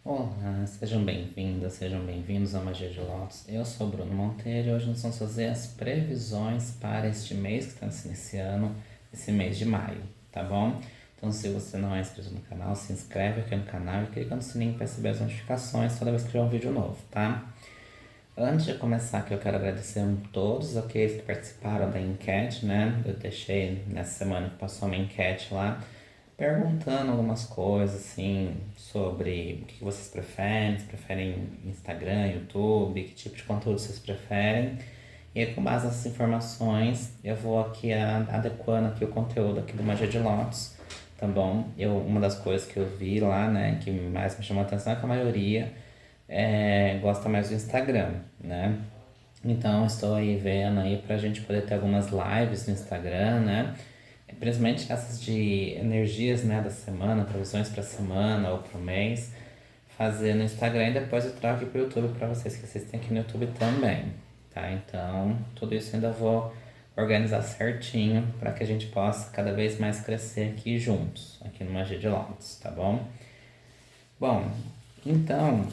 Olá, sejam bem-vindas, sejam bem-vindos a Magia de Lotus. Eu sou o Bruno Monteiro e hoje nós vamos fazer as previsões para este mês que está se iniciando, esse mês de maio, tá bom? Então, se você não é inscrito no canal, se inscreve aqui no canal e clica no sininho para receber as notificações toda vez que tiver um vídeo novo, tá? Antes de começar aqui, eu quero agradecer a todos aqueles que participaram da enquete, né? Eu deixei nessa semana que passou uma enquete lá, perguntando algumas coisas, assim, sobre o que vocês preferem, se preferem Instagram, YouTube, que tipo de conteúdo vocês preferem. E aí, com base nessas informações, eu vou aqui adequando aqui o conteúdo aqui do Magia de Lotus, tá bom? Uma das coisas que eu vi lá, né, que mais me chamou a atenção é que a maioria gosta mais do Instagram, né? Então, estou aí vendo aí pra gente poder ter algumas lives no Instagram, né? Principalmente essas de energias, né, da semana, previsões pra semana ou pro mês, fazer no Instagram e depois eu trago aqui pro YouTube pra vocês, que vocês têm aqui no YouTube também, tá? Então, tudo isso ainda vou organizar certinho para que a gente possa cada vez mais crescer aqui juntos, aqui no Magia de Lotus, tá bom? Bom, então,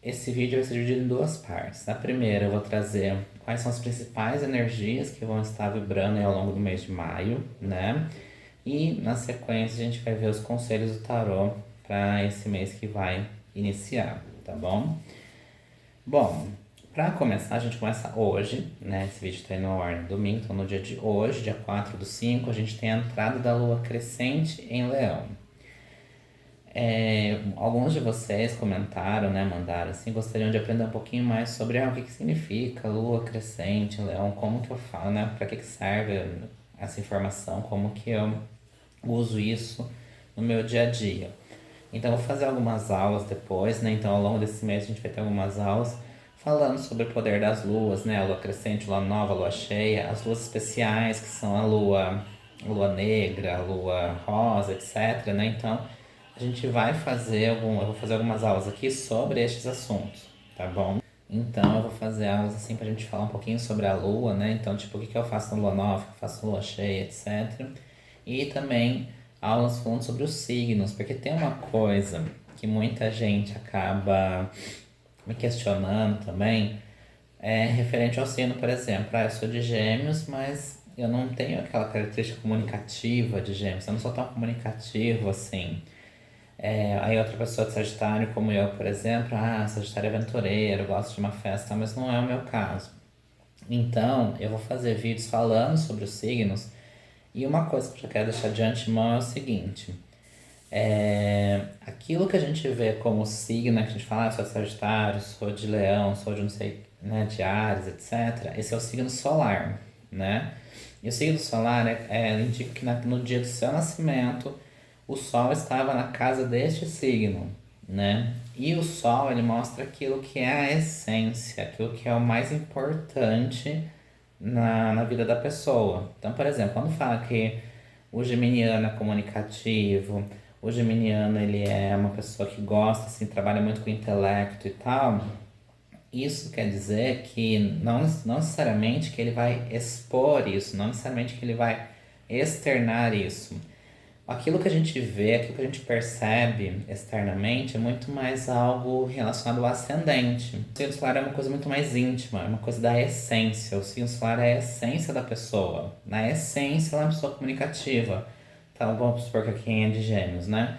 esse vídeo vai ser dividido em duas partes. Na primeira, eu vou trazer quais são as principais energias que vão estar vibrando aí ao longo do mês de maio, né? E na sequência, a gente vai ver os conselhos do tarô para esse mês que vai iniciar, tá bom? Bom, para começar, a gente começa hoje, né? Esse vídeo está indo ao ar no domingo, então no dia de hoje, dia 4/5, a gente tem a entrada da lua crescente em Leão. Alguns de vocês comentaram, né, mandaram assim, gostariam de aprender um pouquinho mais sobre o que que significa lua crescente, leão, como que eu falo, né, para que que serve essa informação, como que eu uso isso no meu dia a dia. Então, eu vou fazer algumas aulas depois, né, então ao longo desse mês a gente vai ter algumas aulas falando sobre o poder das luas, né, a lua crescente, lua nova, lua cheia, as luas especiais, que são a lua negra, a lua rosa, etc, né, então a gente vai fazer eu vou fazer algumas aulas aqui sobre estes assuntos, tá bom? Então eu vou fazer aulas assim pra gente falar um pouquinho sobre a lua, né? Então, tipo, o que que eu faço na lua nova, o que eu faço na lua cheia, etc. E também aulas falando sobre os signos, porque tem uma coisa que muita gente acaba me questionando também, referente ao signo, por exemplo. Eu sou de Gêmeos, mas eu não tenho aquela característica comunicativa de Gêmeos, eu não sou tão comunicativo assim. Aí outra pessoa de Sagitário, como eu, por exemplo, Sagitário é aventureiro, gosto de uma festa, mas não é o meu caso. Então, eu vou fazer vídeos falando sobre os signos, e uma coisa que eu já quero deixar de antemão é o seguinte: aquilo que a gente vê como signo, né, que a gente fala, sou de Sagitário, sou de Leão, sou de não sei, né, de Áries, etc. Esse é o signo solar, né? E o signo solar indica que no dia do seu nascimento o Sol estava na casa deste signo, né? E o Sol, ele mostra aquilo que é a essência, aquilo que é o mais importante na vida da pessoa. Então, por exemplo, quando fala que o geminiano é comunicativo, o geminiano ele é uma pessoa que gosta, assim, trabalha muito com o intelecto e tal, isso quer dizer que não necessariamente que ele vai expor isso, não necessariamente que ele vai externar isso. Aquilo que a gente vê, aquilo que a gente percebe externamente é muito mais algo relacionado ao ascendente. O signo solar é uma coisa muito mais íntima, é uma coisa da essência. O signo solar é a essência da pessoa. Na essência, ela é uma pessoa comunicativa. Então, vamos supor que quem é de Gêmeos, né?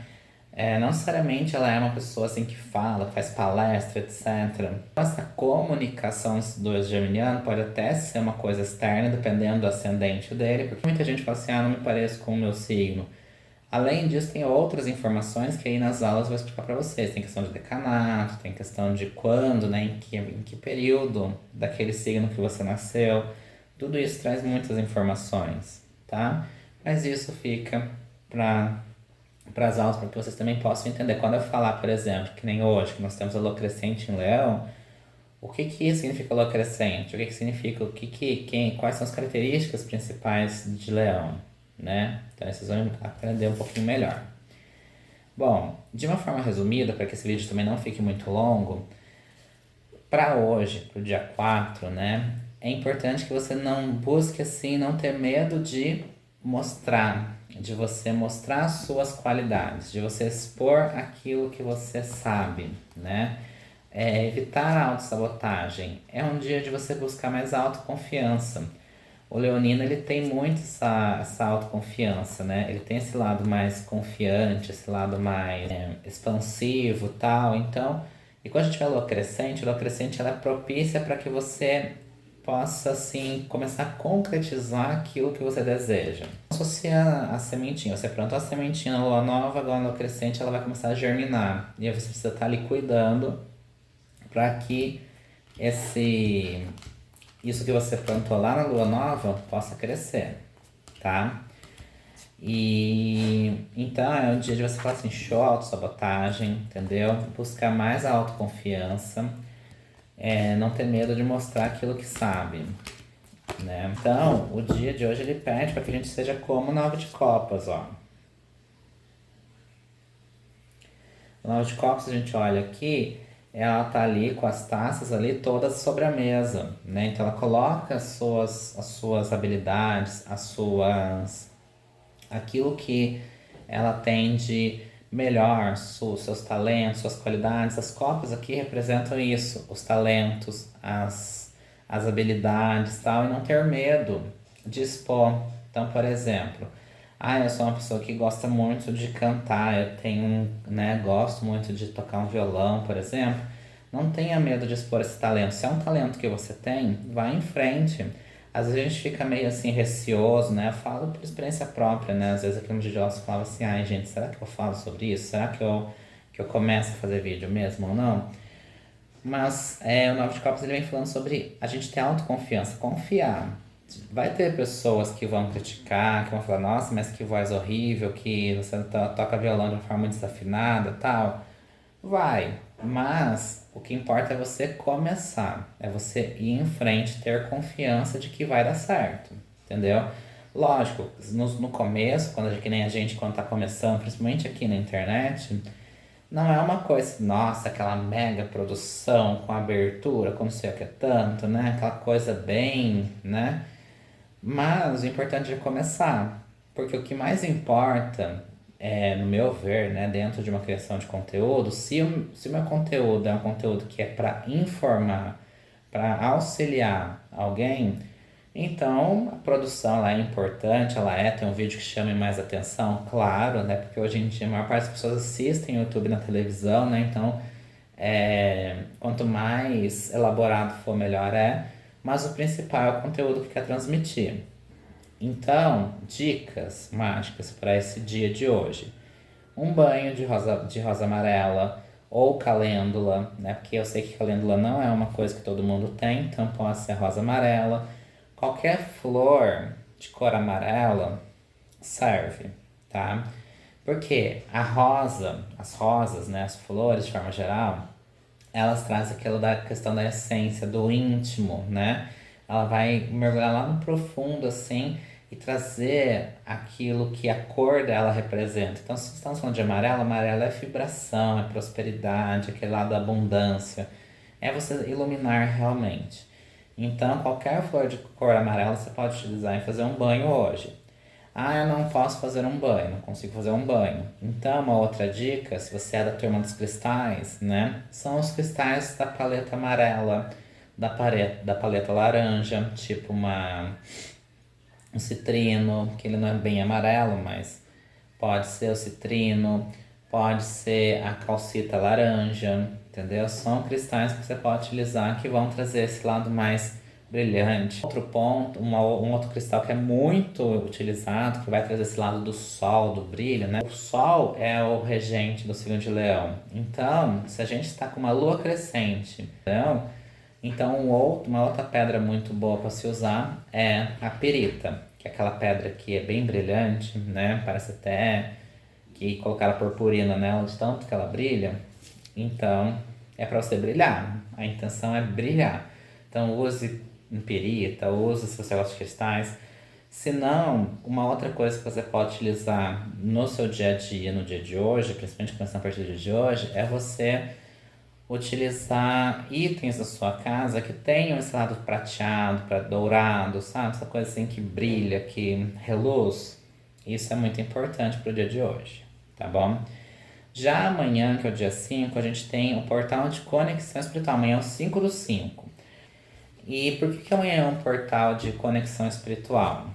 Não necessariamente ela é uma pessoa assim que fala, que faz palestra, etc. Essa comunicação do geminiano pode até ser uma coisa externa, dependendo do ascendente dele, porque muita gente fala assim, não me pareço com o meu signo. Além disso, tem outras informações que aí nas aulas eu vou explicar para vocês. Tem questão de decanato, tem questão de quando, né, em que período daquele signo que você nasceu. Tudo isso traz muitas informações, tá? Mas isso fica para as aulas, para que vocês também possam entender. Quando eu falar, por exemplo, que nem hoje, que nós temos a lua crescente em Leão, o que que significa lua crescente? O que que significa, quais são as características principais de Leão, né? Então vocês vão aprender um pouquinho melhor. Bom, de uma forma resumida, para que esse vídeo também não fique muito longo, para hoje, para o dia 4, né? É importante que você não busque assim, não ter medo de mostrar as suas qualidades, de você expor aquilo que você sabe, né? Evitar a autossabotagem. É um dia de você buscar mais autoconfiança. O leonino, ele tem muito essa autoconfiança, né? Ele tem esse lado mais confiante, esse lado mais expansivo, tal. Então, e quando a gente vê a lua crescente ela é propícia para que você possa, assim, começar a concretizar aquilo que você deseja. Associa a sementinha. Você plantou a sementinha na lua nova, agora na lua crescente ela vai começar a germinar. E aí você precisa estar ali cuidando para que esse isso que você plantou lá na lua nova possa crescer, tá? E então é um dia de você falar assim, show autossabotagem, entendeu? Buscar mais a autoconfiança, não ter medo de mostrar aquilo que sabe, né? Então, o dia de hoje ele pede para que a gente seja como o nove de copas, ó. O nove de copas, a gente olha aqui, ela tá ali com as taças ali todas sobre a mesa, né? Então ela coloca as suas habilidades, aquilo que ela tem de melhor, seus talentos, suas qualidades. As copas aqui representam isso, os talentos, as habilidades, tal, e não ter medo de expor. Então, por exemplo, eu sou uma pessoa que gosta muito de cantar, eu tenho, né, gosto muito de tocar um violão, por exemplo. Não tenha medo de expor esse talento. Se é um talento que você tem, vá em frente. Às vezes a gente fica meio assim receoso, né? Eu falo por experiência própria, né? Às vezes aqui no Digiosa falava assim, ai gente, será que eu falo sobre isso? Será que eu começo a fazer vídeo mesmo ou não? Mas o Nove de Copas ele vem falando sobre a gente ter autoconfiança, confiar. Vai ter pessoas que vão criticar, que vão falar, nossa, mas que voz horrível, que você toca violão de uma forma desafinada, tal. Vai, mas o que importa é você começar, é você ir em frente, ter confiança de que vai dar certo, entendeu? Lógico, no começo, que nem a gente quando tá começando, principalmente aqui na internet, não é uma coisa, nossa, aquela mega produção com abertura, com não sei o que tanto, né? Aquela coisa bem, né? Mas o importante é começar, porque o que mais importa, no meu ver, né, dentro de uma criação de conteúdo, se o meu conteúdo é um conteúdo que é para informar, para auxiliar alguém, então a produção ela é importante, tem um vídeo que chame mais atenção, claro, né, porque hoje em dia a maior parte das pessoas assistem YouTube na televisão, né, então quanto mais elaborado for, melhor é, mas o principal é o conteúdo que quer transmitir. Então, dicas mágicas para esse dia de hoje. Um banho de rosa amarela ou calêndula, né? Porque eu sei que calêndula não é uma coisa que todo mundo tem, então pode ser rosa amarela. Qualquer flor de cor amarela serve, tá? Porque as rosas, né, as flores de forma geral, elas trazem aquilo da questão da essência, do íntimo, né? Ela vai mergulhar lá no profundo, assim, e trazer aquilo que a cor dela representa. Então, se estamos falando de amarelo, amarelo é vibração, é prosperidade, aquele lado da abundância. É você iluminar realmente. Então, qualquer flor de cor amarela você pode utilizar em fazer um banho hoje. Eu não posso fazer um banho, não consigo fazer um banho. Então, uma outra dica, se você é da turma dos cristais, né? São os cristais da paleta amarela, da paleta laranja, tipo um citrino, que ele não é bem amarelo, mas pode ser o citrino, pode ser a calcita laranja, entendeu? São cristais que você pode utilizar que vão trazer esse lado mais brilhante. Outro ponto, um outro cristal que é muito utilizado, que vai trazer esse lado do sol, do brilho, né? O sol é o regente do signo de Leão. Então, se a gente está com uma lua crescente, então uma outra pedra muito boa para se usar é a pirita, que é aquela pedra que é bem brilhante, né? Parece até que colocaram purpurina nela de tanto que ela brilha. Então, é para você brilhar. A intenção é brilhar. Então, use pirita, use se você gosta de cristais. Se não, uma outra coisa que você pode utilizar no seu dia a dia, no dia de hoje, principalmente começando a partir do dia de hoje, é você utilizar itens da sua casa que tenham esse lado prateado, para dourado, sabe? Essa coisa assim que brilha, que reluz. Isso é muito importante para o dia de hoje, tá bom? Já amanhã, que é o dia 5, a gente tem o portal de conexão espiritual. Amanhã é o 5 do 5. E por que amanhã é um portal de conexão espiritual?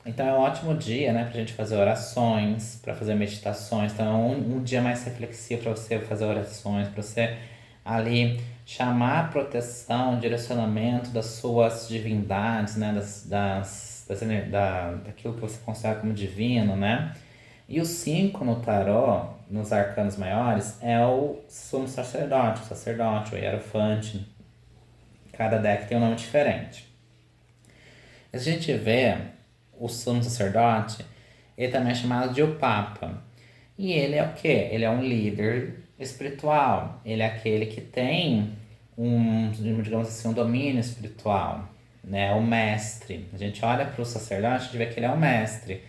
Então é um ótimo dia, né, pra gente fazer orações, para fazer meditações. Então é um dia mais reflexivo para você fazer orações, para você ali chamar a proteção, direcionamento das suas divindades, né, daquilo que você considera como divino, né? E o 5 no tarô, nos arcanos maiores, é o sumo sacerdote, o hierofante. Cada deck tem um nome diferente. A gente vê o sumo sacerdote, ele também é chamado de o Papa. E ele é o quê? Ele é um líder espiritual. Ele é aquele que tem digamos assim, um domínio espiritual, né? O mestre. A gente olha para o sacerdote, a gente vê que ele é o mestre.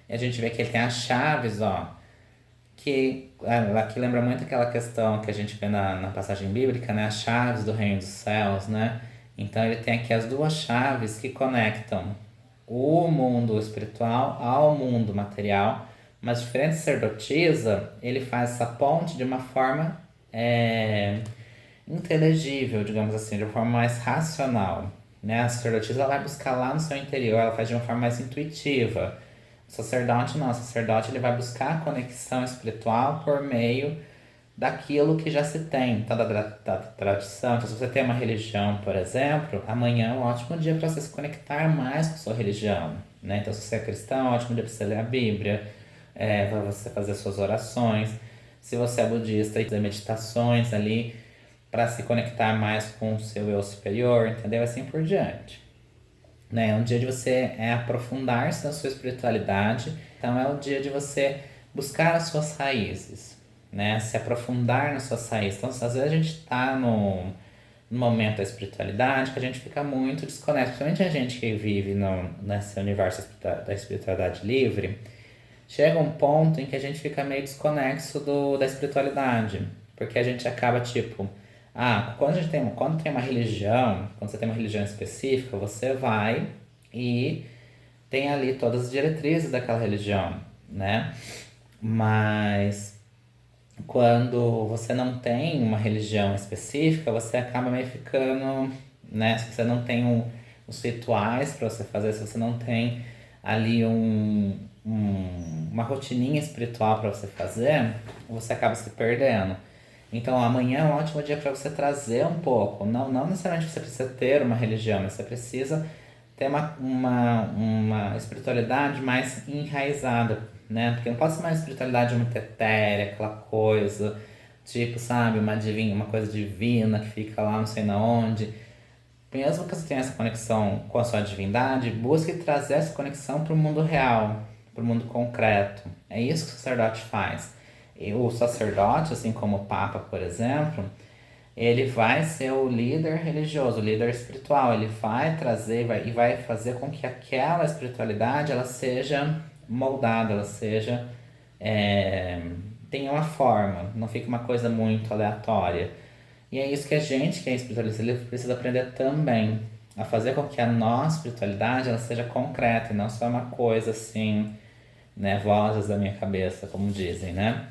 E a gente vê que ele tem as chaves, ó, que aqui lembra muito aquela questão que a gente vê na passagem bíblica, né? As chaves do reino dos céus, né? Então ele tem aqui as duas chaves que conectam o mundo espiritual ao mundo material, mas diferente de sacerdotisa, ele faz essa ponte de uma forma inteligível, digamos assim, de uma forma mais racional, né? A sacerdotisa ela vai buscar lá no seu interior, ela faz de uma forma mais intuitiva. O sacerdote não, o sacerdote ele vai buscar a conexão espiritual por meio daquilo que já se tem, então da tradição. Então, se você tem uma religião, por exemplo, amanhã é um ótimo dia para você se conectar mais com a sua religião, né? Então, se você é cristão, é um ótimo dia para você ler a Bíblia, para você fazer suas orações. Se você é budista, fazer meditações ali para se conectar mais com o seu eu superior, entendeu? Assim por diante. Né? É um dia de você aprofundar-se na sua espiritualidade. Então é o dia de você buscar as suas raízes, né? Se aprofundar nas suas raízes. Então, às vezes a gente está no momento da espiritualidade que a gente fica muito desconectado, principalmente a gente que vive nesse universo da espiritualidade livre, chega um ponto em que a gente fica meio desconexo da espiritualidade, porque a gente acaba tipo, quando tem uma religião, quando você tem uma religião específica, você vai e tem ali todas as diretrizes daquela religião, né? Mas quando você não tem uma religião específica, você acaba meio ficando, né? Se você não tem os rituais para você fazer, se você não tem ali uma rotininha espiritual para você fazer, você acaba se perdendo. Então amanhã é um ótimo dia para você trazer um pouco. Não necessariamente você precisa ter uma religião, mas você precisa ter uma espiritualidade mais enraizada, né? Porque não pode ser uma espiritualidade muito etérea, aquela coisa, tipo, sabe, uma coisa divina que fica lá não sei na onde. Mesmo que você tenha essa conexão com a sua divindade, busque trazer essa conexão para o mundo real, para o mundo concreto. É isso que o sacerdote faz. E o sacerdote, assim como o Papa, por exemplo, ele vai ser o líder religioso, o líder espiritual. Ele vai trazer e vai fazer com que aquela espiritualidade ela seja moldada, ela seja tenha uma forma, não fique uma coisa muito aleatória. E é isso que a gente, que é espiritualista, ele precisa aprender também, a fazer com que a nossa espiritualidade ela seja concreta e não só uma coisa assim, né, vozes da minha cabeça, como dizem, né?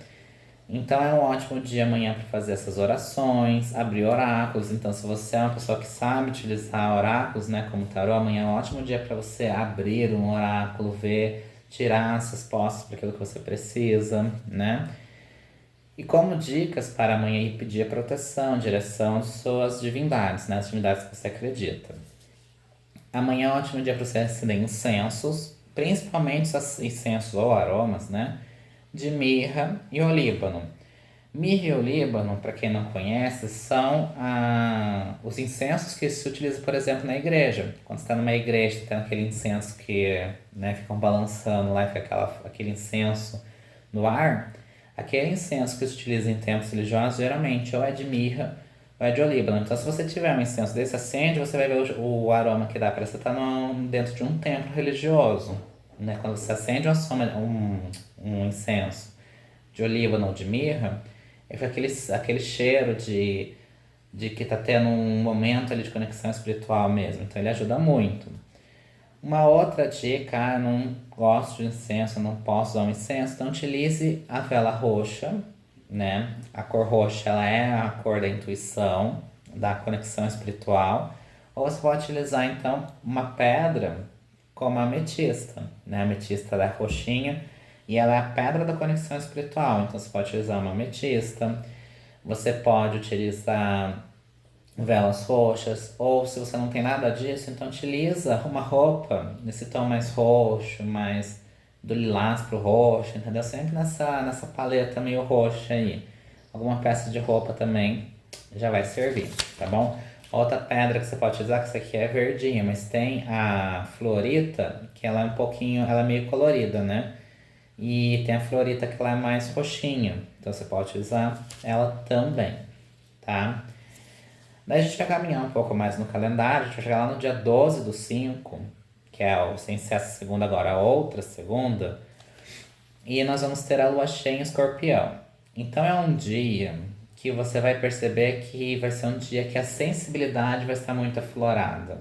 Então é um ótimo dia amanhã para fazer essas orações, abrir oráculos. Então, se você é uma pessoa que sabe utilizar oráculos, né, como tarô, amanhã é um ótimo dia para você abrir um oráculo, ver, tirar as respostas para aquilo que você precisa, né? E como dicas para amanhã ir pedir a proteção, direção de suas divindades, né, as divindades que você acredita. Amanhã é um ótimo dia para você acender incensos, principalmente incensos ou aromas, né? De mirra e olíbano. Mirra e olíbano, para quem não conhece, são os incensos que se utilizam, por exemplo, na igreja. Quando você está numa igreja, tem aquele incenso que, né, ficam balançando lá e fica aquele incenso no ar. Aquele incenso que se utiliza em templos religiosos, geralmente ou é de mirra ou é de olíbano. Então, se você tiver um incenso desse, acende, você vai ver o aroma que dá. Parece que você está dentro de um templo religioso, né? Quando você acende um incenso de olíbano ou de mirra, é aquele cheiro de que tá tendo um momento ali de conexão espiritual mesmo. Então ele ajuda muito. Uma outra dica, não gosto de incenso, não posso usar um incenso, então utilize a vela roxa, né? A cor roxa, ela é a cor da intuição, da conexão espiritual. Ou você pode utilizar, então, uma pedra como a ametista, né? A ametista ela é roxinha e ela é a pedra da conexão espiritual. Então você pode utilizar uma ametista, você pode utilizar velas roxas, ou se você não tem nada disso, então utiliza uma roupa nesse tom mais roxo, mais do lilás pro roxo, entendeu? Sempre nessa paleta meio roxa aí. Alguma peça de roupa também já vai servir, tá bom? Outra pedra que você pode utilizar, que essa aqui é verdinha, mas tem a fluorita, que ela é um pouquinho, ela é meio colorida, né? E tem a fluorita que ela é mais roxinha, então você pode utilizar ela também, tá? Daí a gente vai caminhar um pouco mais no calendário, a gente vai chegar lá no dia 12/5, que é o sem ser essa segunda agora, a outra segunda, e nós vamos ter a lua cheia em Escorpião. Então é um dia que você vai perceber que vai ser um dia que a sensibilidade vai estar muito aflorada.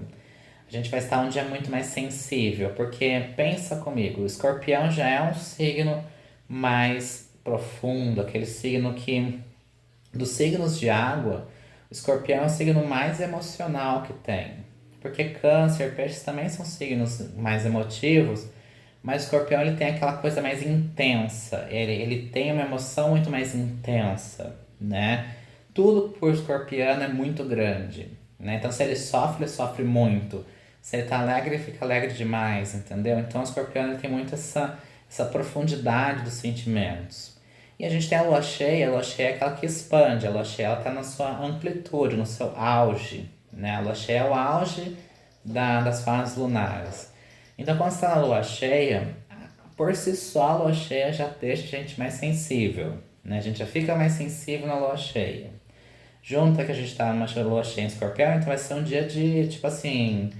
A gente vai estar um dia muito mais sensível, porque pensa comigo, o Escorpião já é um signo mais profundo, aquele signo que dos signos de água, o escorpião é o signo mais emocional que tem. Porque câncer, peixes também são signos mais emotivos, mas o escorpião ele tem aquela coisa mais intensa, ele tem uma emoção muito mais intensa, né? Tudo por escorpião é muito grande, né? Então se ele sofre muito. Se ele tá alegre, ele fica alegre demais, entendeu? Então o escorpião ele tem muito essa profundidade dos sentimentos. E a gente tem a lua cheia é aquela que expande, a lua cheia ela tá na sua amplitude, no seu auge, né? A lua cheia é o auge das fases lunares. Então quando está na lua cheia, por si só a lua cheia já deixa a gente mais sensível, né? A gente já fica mais sensível na lua cheia. Junta que a gente tá numa lua cheia em escorpião, então vai ser um dia de, tipo assim,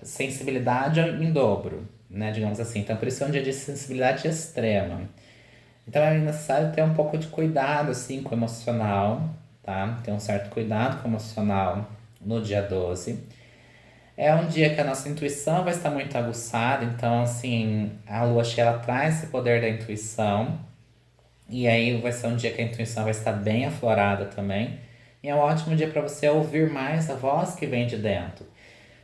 sensibilidade em dobro, né? Digamos assim. Então por isso é um dia de sensibilidade extrema. Então é necessário ter um pouco de cuidado assim com o emocional, tá? Ter um certo cuidado com o emocional no dia 12. É um dia que a nossa intuição vai estar muito aguçada, então assim, a lua cheia ela traz esse poder da intuição. E aí vai ser um dia que a intuição vai estar bem aflorada também. E é um ótimo dia para você ouvir mais a voz que vem de dentro.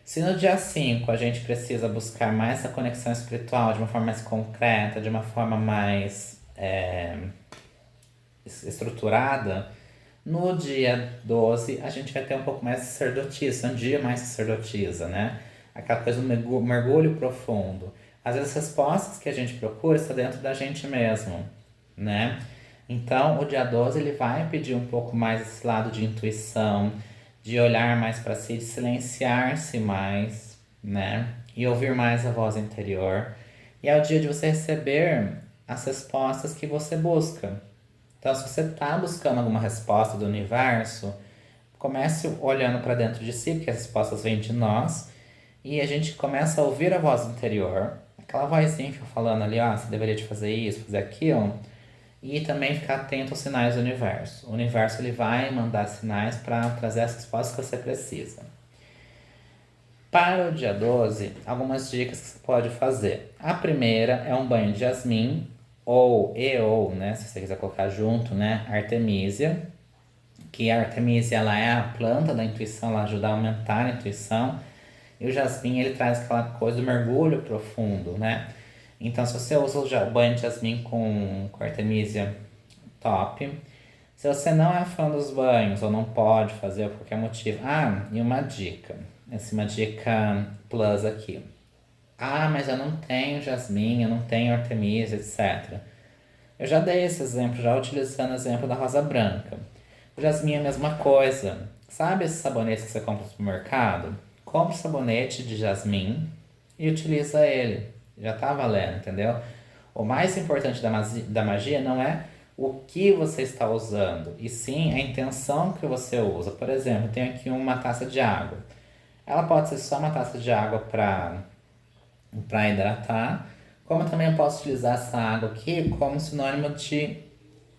Se no dia 5 a gente precisa buscar mais essa conexão espiritual de uma forma mais concreta, de uma forma mais estruturada, no dia 12 a gente vai ter um pouco mais de sacerdotisa, um dia mais sacerdotisa, né? Aquela coisa do mergulho profundo. Às vezes as respostas que a gente procura estão dentro da gente mesmo, né? Então o dia 12 ele vai pedir um pouco mais esse lado de intuição, de olhar mais para si, de silenciar-se mais, né? E ouvir mais a voz interior. E é o dia de você receber as respostas que você busca. Então, se você está buscando alguma resposta do universo, comece olhando para dentro de si, porque as respostas vêm de nós, e a gente começa a ouvir a voz interior, aquela vozinha que fica falando ali, ó, você deveria de fazer isso, fazer aquilo, e também ficar atento aos sinais do universo. O universo ele vai mandar sinais para trazer as respostas que você precisa. Para o dia 12, algumas dicas que você pode fazer. A primeira é um banho de jasmim, ou, né, se você quiser colocar junto, né, artemisia, que a artemisia ela é a planta da intuição, ela ajuda a aumentar a intuição, e o jasmim ele traz aquela coisa do mergulho profundo, né? Então se você usa o banho de jasmim com artemisia, top. Se você não é fã dos banhos ou não pode fazer por qualquer motivo, e uma dica, uma dica plus aqui. Mas eu não tenho jasmim, eu não tenho artemisia, etc. Eu já dei esse exemplo, já utilizando o exemplo da rosa branca. O jasmim é a mesma coisa. Sabe esses sabonetes que você compra no supermercado? Compre sabonete de jasmim e utiliza ele. Já tá valendo, entendeu? O mais importante da magia não é o que você está usando, e sim a intenção que você usa. Por exemplo, eu tenho aqui uma taça de água. Ela pode ser só uma taça de água para hidratar, como também eu posso utilizar essa água aqui como sinônimo de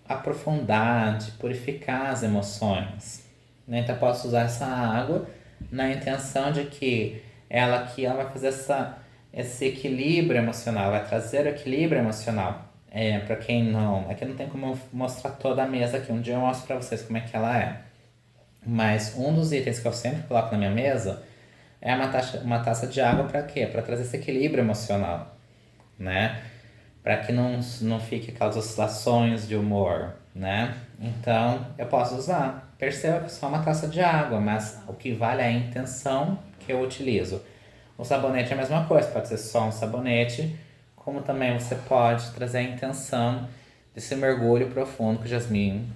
aprofundar, de purificar as emoções, né? Então eu posso usar essa água na intenção de que ela aqui ela vai fazer esse equilíbrio emocional, vai trazer o equilíbrio emocional. Para quem não. É que não tem como mostrar toda a mesa aqui. Um dia eu mostro para vocês como é que ela é. Mas um dos itens que eu sempre coloco na minha mesa é uma taça de água para quê? Para trazer esse equilíbrio emocional, né? Para que não fique aquelas oscilações de humor, né? Então, eu posso usar. Perceba que é só uma taça de água, mas o que vale é a intenção que eu utilizo. O sabonete é a mesma coisa, pode ser só um sabonete, como também você pode trazer a intenção desse mergulho profundo que o jasmim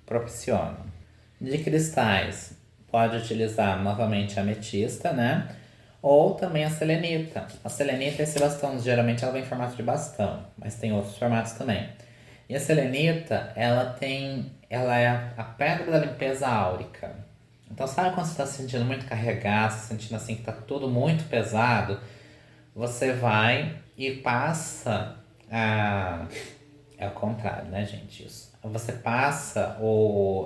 propiciona. De cristais, pode utilizar novamente a ametista, né? Ou também a selenita. A selenita, esse bastão, geralmente ela vem em formato de bastão, mas tem outros formatos também. E a selenita, ela é a pedra da limpeza áurica. Então, sabe quando você está se sentindo muito carregado, se sentindo assim que está tudo muito pesado? Você vai e passa a... É o contrário, né, gente? Isso. Você passa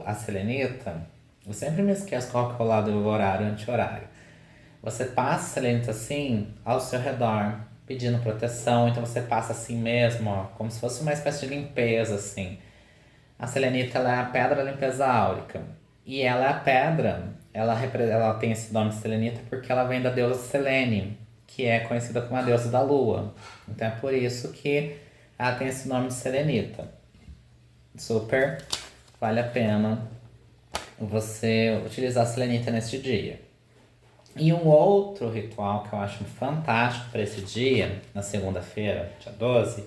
a selenita. Eu sempre me esqueço qual que é o lado do horário anti-horário. Você passa a selenita assim ao seu redor, pedindo proteção. Então você passa assim mesmo, ó, como se fosse uma espécie de limpeza, assim. A selenita ela é a pedra da limpeza áurica. E ela é a pedra, ela tem esse nome de selenita porque ela vem da deusa Selene, que é conhecida como a deusa da lua. Então é por isso que ela tem esse nome de selenita. Super vale a pena você utilizar a selenita neste dia. E um outro ritual que eu acho fantástico para esse dia, na segunda-feira, dia 12,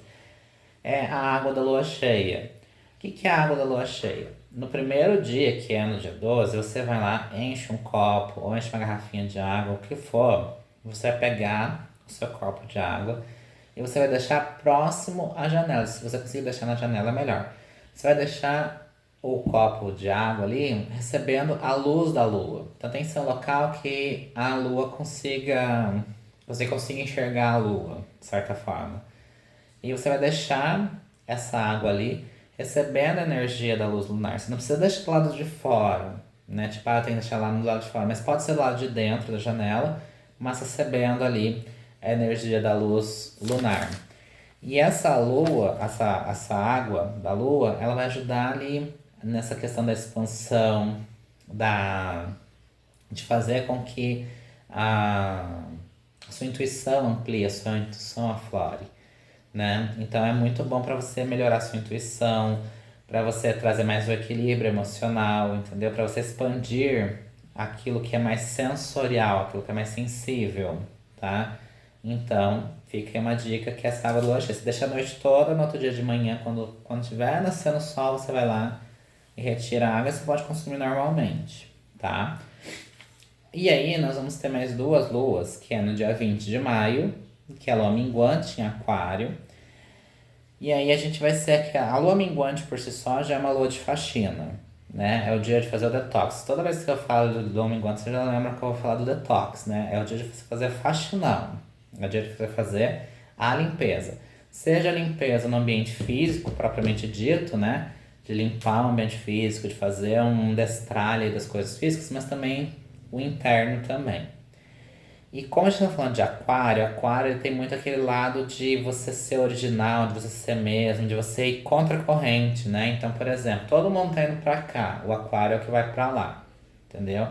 é a água da lua cheia. O que é a água da lua cheia? No primeiro dia, que é no dia 12, você vai lá, enche um copo ou enche uma garrafinha de água, o que for. Você vai pegar o seu copo de água e você vai deixar próximo à janela. Se você conseguir deixar na janela, é melhor. Você vai deixar o copo de água ali recebendo a luz da lua. Então tem que ser um local que a lua consiga. Você consiga enxergar a lua, de certa forma. E você vai deixar essa água ali recebendo a energia da luz lunar. Você não precisa deixar do lado de fora, né? Tipo, tem que deixar lá no lado de fora. Mas pode ser do lado de dentro da janela, mas recebendo ali a energia da luz lunar. E essa lua, essa água da lua, ela vai ajudar ali nessa questão da expansão, de fazer com que a sua intuição amplie, a sua intuição aflore, né? Então é muito bom para você melhorar a sua intuição, para você trazer mais o equilíbrio emocional, entendeu? Para você expandir aquilo que é mais sensorial, aquilo que é mais sensível, tá? Então, fica aí uma dica que essa água do lua cheia, você deixa a noite toda, no outro dia de manhã, quando tiver nascendo o sol, você vai lá e retira a água e você pode consumir normalmente, tá? E aí nós vamos ter mais duas luas, que é no dia 20 de maio, que é a lua minguante em aquário. E aí a gente vai ser que a lua minguante por si só já é uma lua de faxina, né? É o dia de fazer o detox. Toda vez que eu falo do lua minguante, você já lembra que eu vou falar do detox, né? É o dia de você fazer faxinão. É o dia de você fazer a limpeza. Seja a limpeza no ambiente físico, propriamente dito, né? De limpar o ambiente físico, de fazer um destralhe das coisas físicas, mas também o interno também. E como a gente tá falando de aquário ele tem muito aquele lado de você ser original, de você ser mesmo, de você ir contra a corrente, né? Então, por exemplo, todo mundo tá indo pra cá, o aquário é o que vai pra lá, entendeu?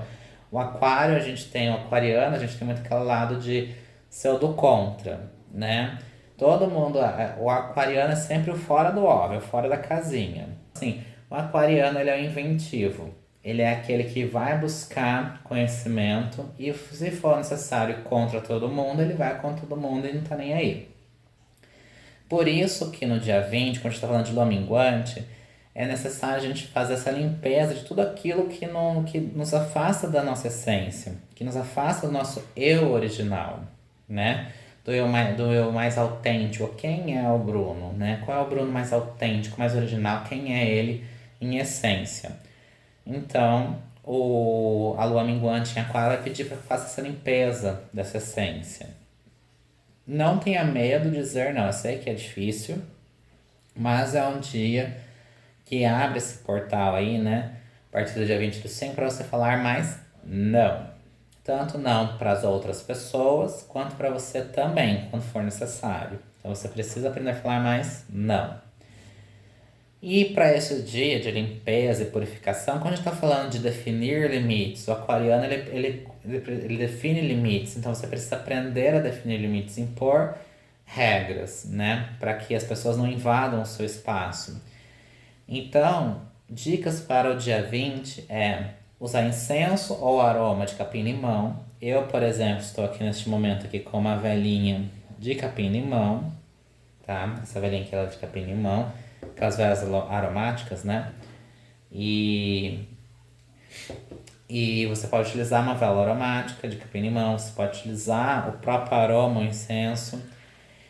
O aquário, a gente tem o aquariano, a gente tem muito aquele lado de ser o do contra, né? Todo mundo, o aquariano é sempre o fora do óbvio, fora da casinha. Assim, o aquariano ele é o inventivo. Ele é aquele que vai buscar conhecimento e, se for necessário contra todo mundo, ele vai contra todo mundo e não tá nem aí. Por isso que no dia 20, quando a gente está falando de lua minguante, é necessário a gente fazer essa limpeza de tudo aquilo que nos afasta da nossa essência, que nos afasta do nosso eu original, né? Do eu mais autêntico. Quem é o Bruno, né? Qual é o Bruno mais autêntico, mais original? Quem é ele em essência? Então, a lua minguante em aquário vai pedir para que faça essa limpeza dessa essência. Não tenha medo de dizer não, eu sei que é difícil, mas é um dia que abre esse portal aí, né? A partir do dia 20 do 5 para você falar mais não. Tanto não para as outras pessoas, quanto para você também, quando for necessário. Então você precisa aprender a falar mais não. E para esse dia de limpeza e purificação, quando a gente está falando de definir limites, o aquariano ele define limites, então você precisa aprender a definir limites, impor regras, né? Para que as pessoas não invadam o seu espaço. Então, dicas para o dia 20 é usar incenso ou aroma de capim-limão. Eu, por exemplo, estou aqui neste momento aqui com uma velinha de capim-limão, tá? Essa velinha aqui ela é de capim-limão, aquelas velas aromáticas, né? E, e você pode utilizar uma vela aromática de capim-limão, você pode utilizar o próprio aroma, o incenso.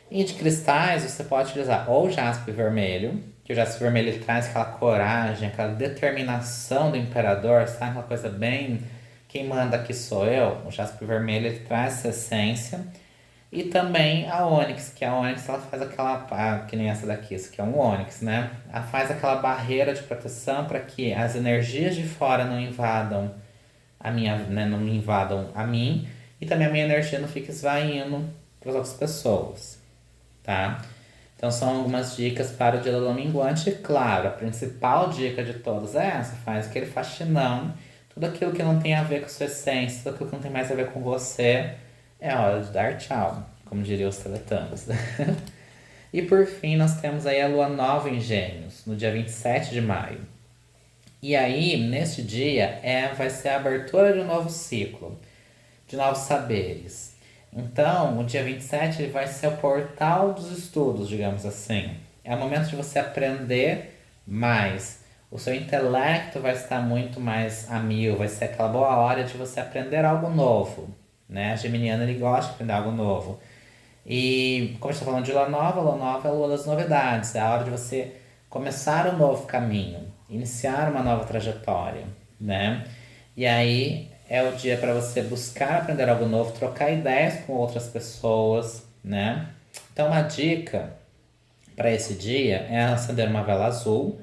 E de cristais você pode utilizar ou jaspe vermelho, que o jaspe vermelho ele traz aquela coragem, aquela determinação do imperador, sabe? Aquela coisa bem, quem manda aqui sou eu. O jaspe vermelho ele traz essa essência. E também a ônix, que a ônix ela faz aquela, que nem essa daqui, isso aqui é um ônix, né? Ela faz aquela barreira de proteção para que as energias de fora não invadam a minha, né, não me invadam a mim e também a minha energia não fique esvaindo para as outras pessoas, tá? Então são algumas dicas para o dia da lua minguante. E claro, a principal dica de todas é essa: faz aquele faxinão, tudo aquilo que não tem a ver com a sua essência, tudo aquilo que não tem mais a ver com você, é hora de dar tchau, como diriam os teletubbies. E por fim, nós temos aí a lua nova em Gêmeos, no dia 27 de maio. E aí, neste dia, vai ser a abertura de um novo ciclo, de novos saberes. Então, o dia 27 ele vai ser o portal dos estudos, digamos assim. É o momento de você aprender mais. O seu intelecto vai estar muito mais a mil, vai ser aquela boa hora de você aprender algo novo, né? A geminiana ele gosta de aprender algo novo. E como a gente está falando de lua nova é a lua das novidades, é a hora de você começar um novo caminho, iniciar uma nova trajetória, né? E aí é o dia para você buscar aprender algo novo, trocar ideias com outras pessoas, né? Então, uma dica para esse dia é acender uma vela azul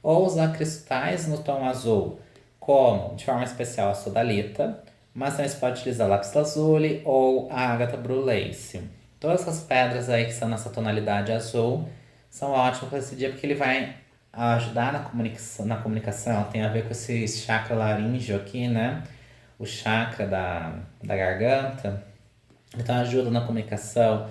ou usar cristais no tom azul, como, de forma especial, a sodalita, mas também você pode utilizar lápis lazuli ou a ágata bruleise. Todas essas pedras aí que são nessa tonalidade azul são ótimas para esse dia porque ele vai ajudar na comunicação, tem a ver com esse chakra laríngeo aqui, né? O chakra da garganta. Então ajuda na comunicação,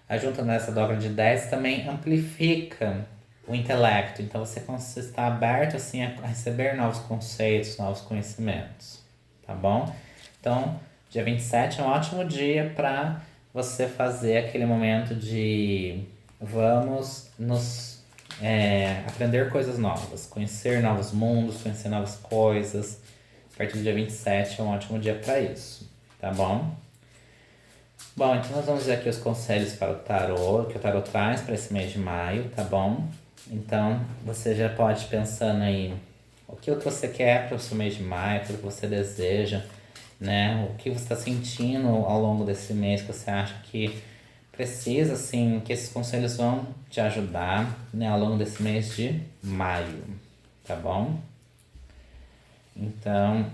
ajuda nessa dobra de 10 também amplifica o intelecto. Então você está aberto assim a receber novos conceitos, novos conhecimentos, tá bom? Então, dia 27 é um ótimo dia para você fazer aquele momento de vamos nos aprender coisas novas, conhecer novos mundos, conhecer novas coisas. A partir do dia 27 é um ótimo dia para isso, tá bom? Bom, então nós vamos ver aqui os conselhos para o tarô, que o tarô traz para esse mês de maio, tá bom? Então, você já pode ir pensando aí aquilo que você quer para o seu mês de maio, aquilo que você deseja, né? O que você está sentindo ao longo desse mês que você acha que precisa, assim, que esses conselhos vão te ajudar, né? Ao longo desse mês de maio, tá bom? Então,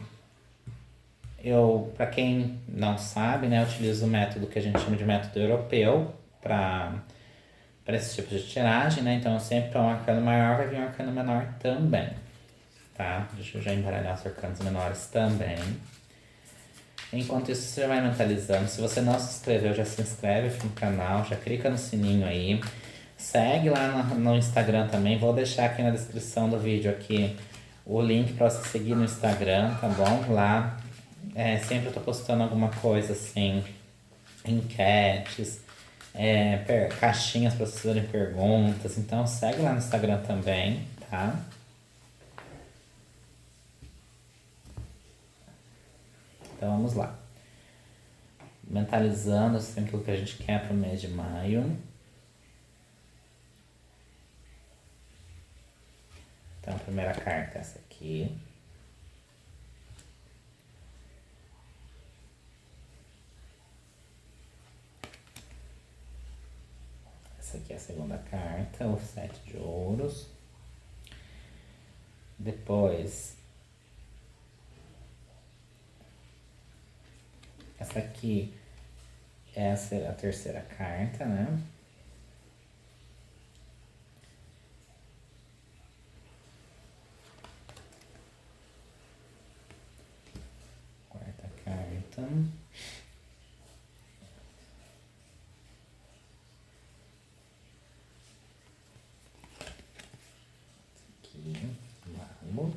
para quem não sabe, né, eu utilizo o método que a gente chama de método europeu para esse tipo de tiragem, né? Então, sempre para um arcano maior vai vir um arcano menor também, tá? Deixa eu já embaralhar os arcanos menores também. Enquanto isso, você já vai mentalizando. Se você não se inscreveu, já se inscreve aqui no canal, já clica no sininho aí. Segue lá no Instagram também. Vou deixar aqui na descrição do vídeo aqui o link para você seguir no Instagram, tá bom? Lá sempre eu tô postando alguma coisa assim, enquetes, caixinhas para vocês fazerem perguntas. Então segue lá no Instagram também, tá? Então vamos lá. Mentalizando assim, aquilo que a gente quer para o mês de maio. Então a primeira carta é essa aqui. Essa aqui é a segunda carta, o 7 de ouros. Depois Essa aqui é a terceira carta, né? Quarta carta. Aqui, vamos.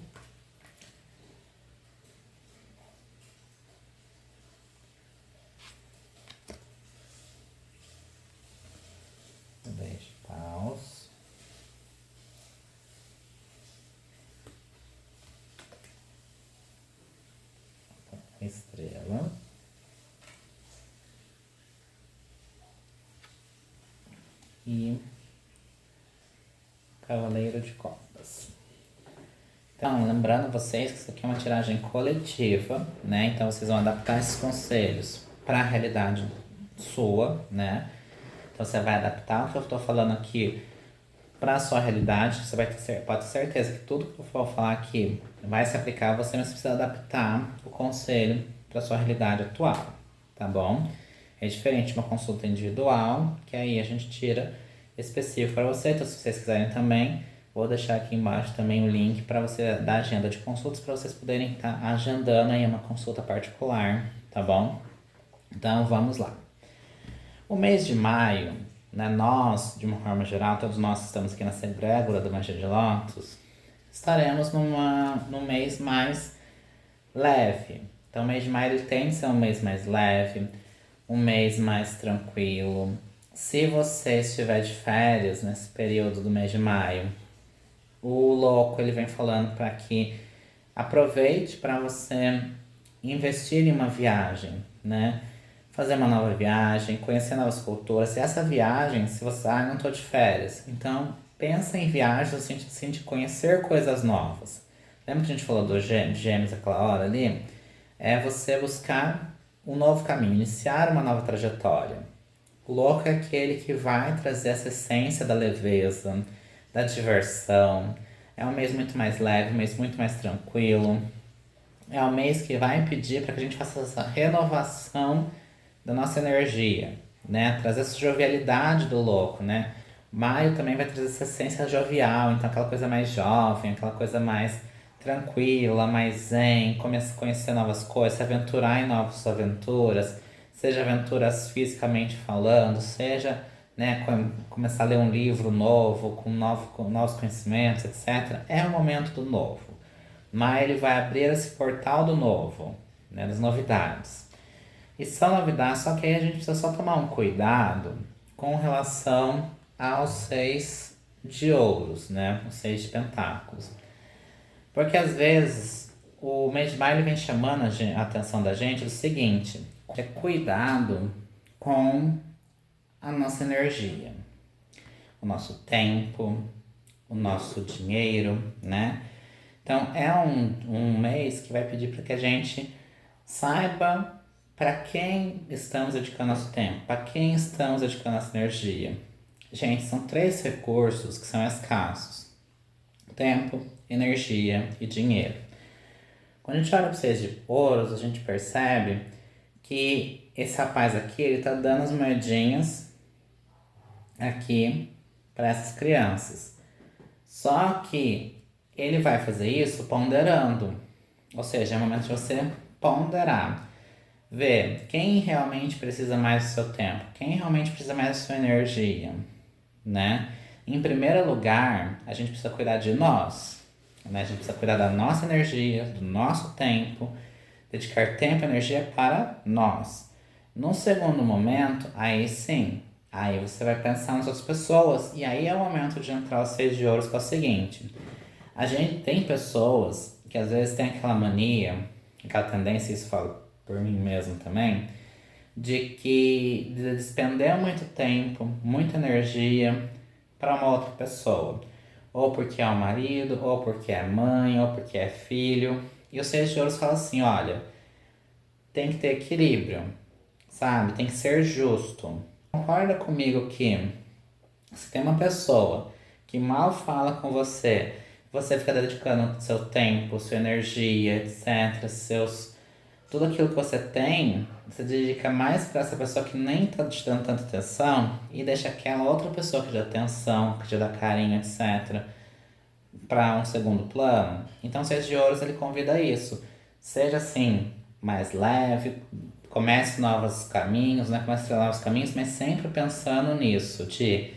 Dez de paus. Estrela. E Cavaleiro de Copas. Então, lembrando vocês que isso aqui é uma tiragem coletiva, né? Então, vocês vão adaptar esses conselhos para a realidade sua, né? Então, você vai adaptar o que eu estou falando aqui para a sua realidade. Você pode ter certeza que tudo que eu for falar aqui vai se aplicar a você, mas você precisa adaptar o conselho para a sua realidade atual, tá bom? É diferente de uma consulta individual, que aí a gente tira específico para você. Então, se vocês quiserem também, vou deixar aqui embaixo também o link para você da agenda de consultas, para vocês poderem estar agendando aí uma consulta particular, tá bom? Então, vamos lá. O mês de maio, né, nós, de uma forma geral, todos nós que estamos aqui nessa egrégora da Magia de Lótus, estaremos num mês mais leve. Então, o mês de maio ele tende a ser um mês mais leve, um mês mais tranquilo. Se você estiver de férias nesse período do mês de maio, o louco ele vem falando para que aproveite para você investir em uma viagem, né? Fazer uma nova viagem, conhecer novas culturas. E essa viagem, se você, não tô de férias, então pensa em viagens no sentido assim, de conhecer coisas novas. Lembra que a gente falou do Gêmeos aquela hora ali? É você buscar um novo caminho, iniciar uma nova trajetória. O louco é aquele que vai trazer essa essência da leveza, da diversão. É um mês muito mais leve, um mês muito mais tranquilo. É um mês que vai pedir para que a gente faça essa renovação da nossa energia, né? Trazer essa jovialidade do louco, né? Maio também vai trazer essa essência jovial, então aquela coisa mais jovem, aquela coisa mais tranquila, mais zen, conhecer novas coisas, se aventurar em novas aventuras, seja aventuras fisicamente falando, seja, né, começar a ler um livro novo, com novos conhecimentos, etc. É o momento do novo. Maio ele vai abrir esse portal do novo, né, das novidades. E são novidades, só que aí a gente precisa só tomar um cuidado com relação aos 6 de ouros, né? Os 6 de pentáculos. Porque às vezes o mês de maio ele vem chamando a atenção da gente do seguinte: é cuidado com a nossa energia, o nosso tempo, o nosso dinheiro, né? Então é um mês que vai pedir para que a gente saiba para quem estamos dedicando nosso tempo, para quem estamos dedicando nossa energia. Gente, são 3 recursos que são escassos: tempo, energia e dinheiro. Quando a gente olha para os 6 de ouros, a gente percebe que esse rapaz aqui, ele tá dando as moedinhas aqui para essas crianças. Só que ele vai fazer isso ponderando. Ou seja, é o momento de você ponderar. Ver quem realmente precisa mais do seu tempo, quem realmente precisa mais da sua energia, né? Em primeiro lugar, a gente precisa cuidar de nós, né? A gente precisa cuidar da nossa energia, do nosso tempo, dedicar tempo e energia para nós. Num segundo momento, aí sim, aí você vai pensar nas outras pessoas, e aí é o momento de entrar os 6 de ouros, que é o seguinte: a gente tem pessoas que às vezes tem aquela mania, aquela tendência, isso fala por mim mesmo também, de despender muito tempo, muita energia para uma outra pessoa. Ou porque é o marido, ou porque é mãe, ou porque é filho. E os 6 de ouros falam assim: olha, tem que ter equilíbrio, sabe? Tem que ser justo. Concorda comigo que se tem uma pessoa que mal fala com você, você fica dedicando seu tempo, sua energia, etc., tudo aquilo que você tem, você dedica mais para essa pessoa que nem tá te dando tanta atenção e deixa aquela outra pessoa que te dá atenção, que te dá carinho, etc., para um segundo plano. Então, o Seis de Ouros ele convida a isso. Seja assim, mais leve, comece novos caminhos, né? Comece a trilhar novos caminhos, mas sempre pensando nisso, de,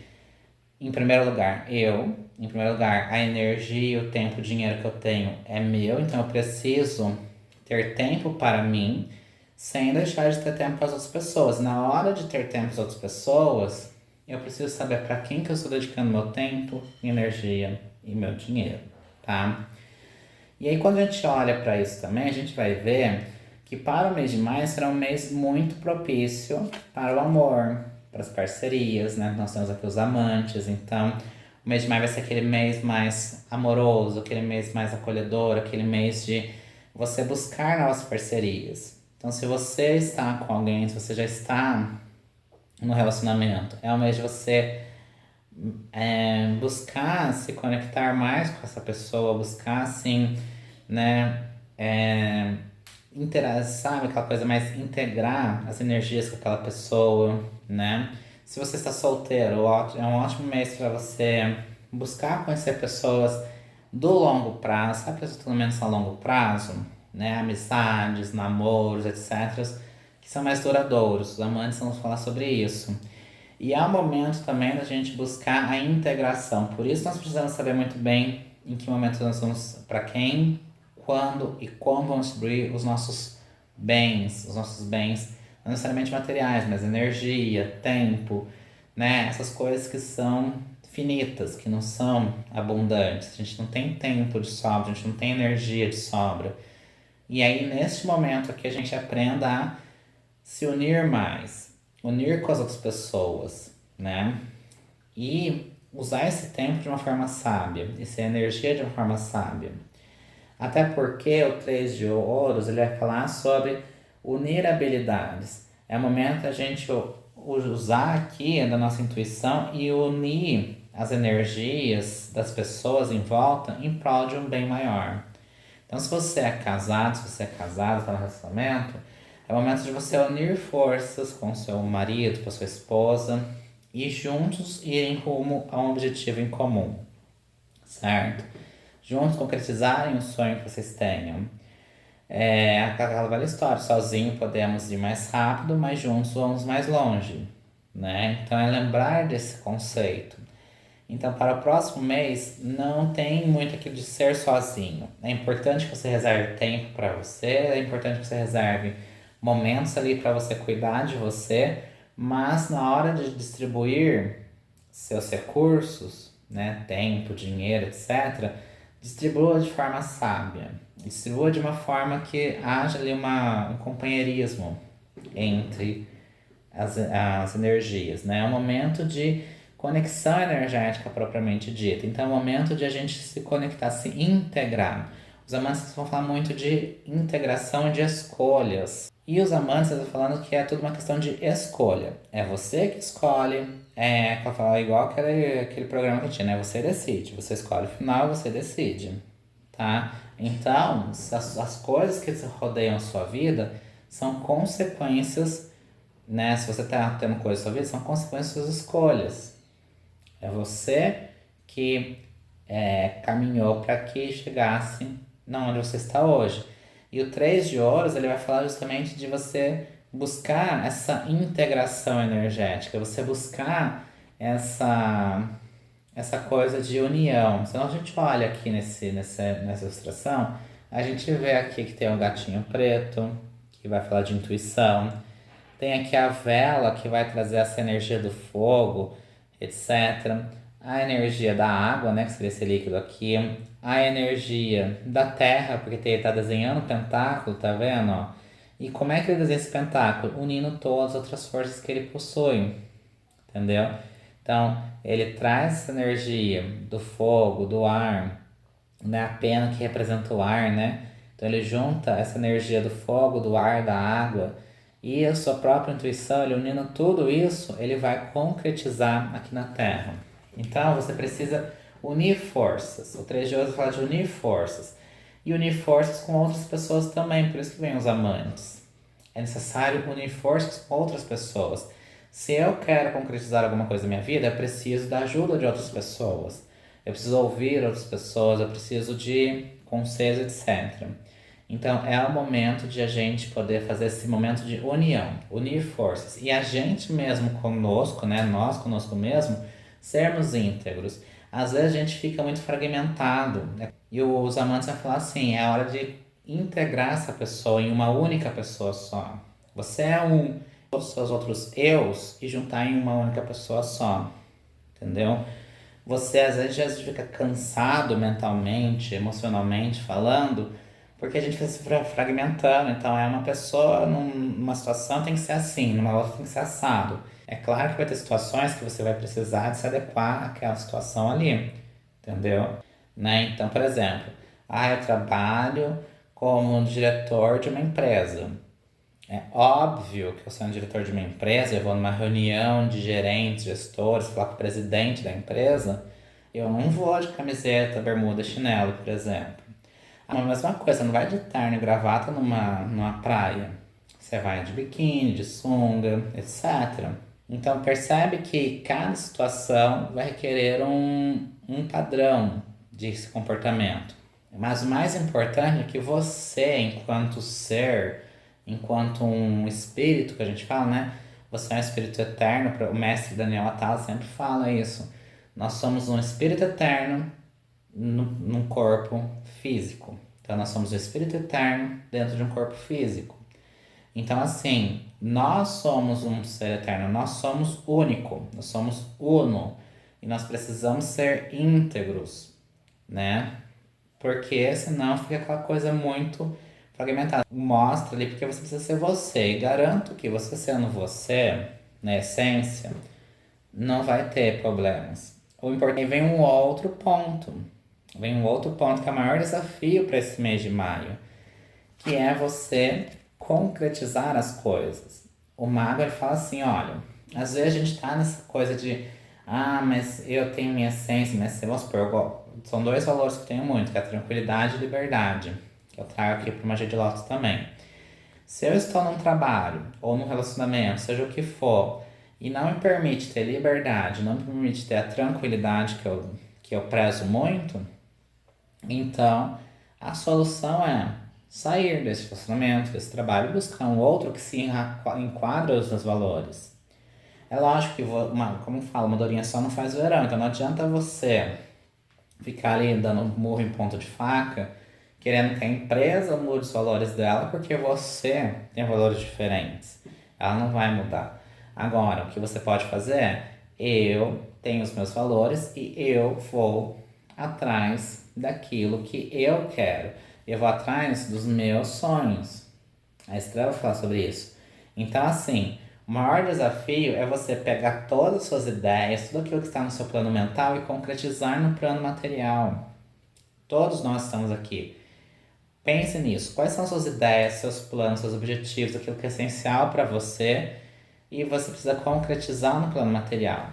em primeiro lugar, em primeiro lugar, a energia, o tempo, o dinheiro que eu tenho é meu, então eu preciso ter tempo para mim, sem deixar de ter tempo para as outras pessoas. Na hora de ter tempo para as outras pessoas, eu preciso saber para quem que eu estou dedicando meu tempo, minha energia e meu dinheiro, tá? E aí quando a gente olha para isso também, a gente vai ver que para o mês de maio será um mês muito propício para o amor, para as parcerias, né? Nós temos aqui os amantes, então o mês de maio vai ser aquele mês mais amoroso, aquele mês mais acolhedor, aquele mês de você buscar novas parcerias. Então, se você está com alguém, se você já está no relacionamento, é o mês de você buscar se conectar mais com essa pessoa, buscar assim, né, sabe, aquela coisa mais integrar as energias com aquela pessoa, né? Se você está solteiro, é um ótimo mês para você buscar conhecer pessoas do longo prazo, sabe, menos a longo prazo, né? Amizades, namoros, etc., que são mais duradouros. Os amantes vamos falar sobre isso. E é o momento também da gente buscar a integração. Por isso nós precisamos saber muito bem em que momento nós vamos, para quem, quando e como vamos distribuir os nossos bens, não necessariamente materiais, mas energia, tempo, né? Essas coisas que são finitas, que não são abundantes. A gente não tem tempo de sobra, a gente não tem energia de sobra. E aí, neste momento aqui, a gente aprenda a se unir mais, unir com as outras pessoas, né? E usar esse tempo de uma forma sábia, essa energia de uma forma sábia. Até porque o Três de Ouros ele vai falar sobre unir habilidades. É o momento da gente usar aqui da nossa intuição e unir as energias das pessoas em volta em prol de um bem maior. Então, se você é casado, se você é casado, está no relacionamento, é o momento de você unir forças com seu marido, com a sua esposa e juntos irem rumo a um objetivo em comum, certo? Juntos concretizarem o sonho que vocês tenham. É aquela velha história, sozinho podemos ir mais rápido, mas juntos vamos mais longe, né? Então é lembrar desse conceito. Então, para o próximo mês, não tem muito aquilo de ser sozinho. É importante que você reserve tempo para você, é importante que você reserve momentos ali para você cuidar de você, mas na hora de distribuir seus recursos, né, tempo, dinheiro, etc., distribua de forma sábia. Distribua de uma forma que haja ali um companheirismo entre as energias, né? É um momento de conexão energética propriamente dita. Então é o momento de a gente se conectar, se integrar. Os amantes vão falar muito de integração de escolhas. E os amantes estão falando que é tudo uma questão de escolha. É você que escolhe, para falar igual aquele programa que tinha, né? Você decide, você escolhe o final, você decide, tá? Então, as coisas que rodeiam a sua vida são consequências, né? Se você está tendo coisas na sua vida, são consequências das suas escolhas. É você que caminhou para que chegasse onde você está hoje. E o Três de Ouros ele vai falar justamente de você buscar essa integração energética, você buscar essa coisa de união. Então a gente olha aqui nessa ilustração, a gente vê aqui que tem um gatinho preto, que vai falar de intuição. Tem aqui a vela, que vai trazer essa energia do fogo, etc. A energia da água, né, que seria esse líquido aqui. A energia da terra, porque ele está desenhando um pentáculo, tá vendo? Ó? E como é que ele desenha esse pentáculo? Unindo todas as outras forças que ele possui, entendeu? Então, ele traz essa energia do fogo, do ar, né? A pena que representa o ar, né? Então, ele junta essa energia do fogo, do ar, da água e a sua própria intuição, ele unindo tudo isso, ele vai concretizar aqui na Terra. Então, você precisa unir forças. O Três de Ouros fala de unir forças. e unir forças com outras pessoas também, por isso que vem os amantes. É necessário unir forças com outras pessoas. Se eu quero concretizar alguma coisa na minha vida, eu preciso da ajuda de outras pessoas. Eu preciso ouvir outras pessoas, eu preciso de conselhos, etc. Então é o momento de a gente poder fazer esse momento de união, unir forças. E a gente mesmo conosco, né? Nós conosco mesmo, sermos íntegros. Às vezes a gente fica muito fragmentado, né? E os amantes vão falar assim, é hora de integrar essa pessoa em uma única pessoa só. Você é todos os seus outros eus e juntar em uma única pessoa só, entendeu? Você às vezes já fica cansado mentalmente, emocionalmente falando, porque a gente fica se fragmentando. Então é uma pessoa numa situação tem que ser assim, numa outra tem que ser assado. É claro que vai ter situações que você vai precisar de se adequar àquela situação ali, entendeu? Né? Então, por exemplo, eu trabalho como diretor de uma empresa. É óbvio que eu sou um diretor de uma empresa, eu vou numa reunião de gerentes, gestores, falar com o presidente da empresa, eu não vou de camiseta, bermuda, chinelo, por exemplo. A mesma coisa, você não vai de terno e gravata numa praia. Você vai de biquíni, de sunga, etc. Então percebe que cada situação vai requerer um padrão de comportamento. Mas o mais importante é que você, enquanto ser, enquanto um espírito que a gente fala, né? Você é um espírito eterno, o mestre Daniel Atala sempre fala isso. Nós somos um espírito eterno num corpo físico. Então nós somos um espírito eterno dentro de um corpo físico. Então assim, nós somos um ser eterno, nós somos único, nós somos uno. E nós precisamos ser íntegros, né? Porque senão fica aquela coisa muito fragmentada. Mostra ali porque você precisa ser você. E garanto que você sendo você, na essência, não vai ter problemas. O importante vem um outro ponto. Vem um outro ponto que é o maior desafio para esse mês de maio, que é você concretizar as coisas. O mago ele fala assim, olha, às vezes a gente tá nessa coisa de mas eu tenho minha essência, vamos supor, são dois valores que eu tenho muito, que é a tranquilidade e a liberdade, que eu trago aqui para Magia de Lótus também. Se eu estou num trabalho ou num relacionamento, seja o que for, e não me permite ter liberdade, não me permite ter a tranquilidade que eu prezo muito, então a solução é sair desse relacionamento, desse trabalho e buscar um outro que se enquadra os meus valores. É lógico que, como fala, uma dorinha só não faz verão, então não adianta você ficar ali dando murro em ponta de faca, querendo que a empresa mude os valores dela, porque você tem valores diferentes. Ela não vai mudar. Agora, o que você pode fazer é, eu tenho os meus valores e eu vou atrás daquilo que eu quero. Eu vou atrás dos meus sonhos. A Estrela vai falar sobre isso. Então, assim, o maior desafio é você pegar todas as suas ideias, tudo aquilo que está no seu plano mental e concretizar no plano material. Todos nós estamos aqui. Pense nisso. Quais são suas ideias, seus planos, seus objetivos, aquilo que é essencial para você e você precisa concretizar no plano material.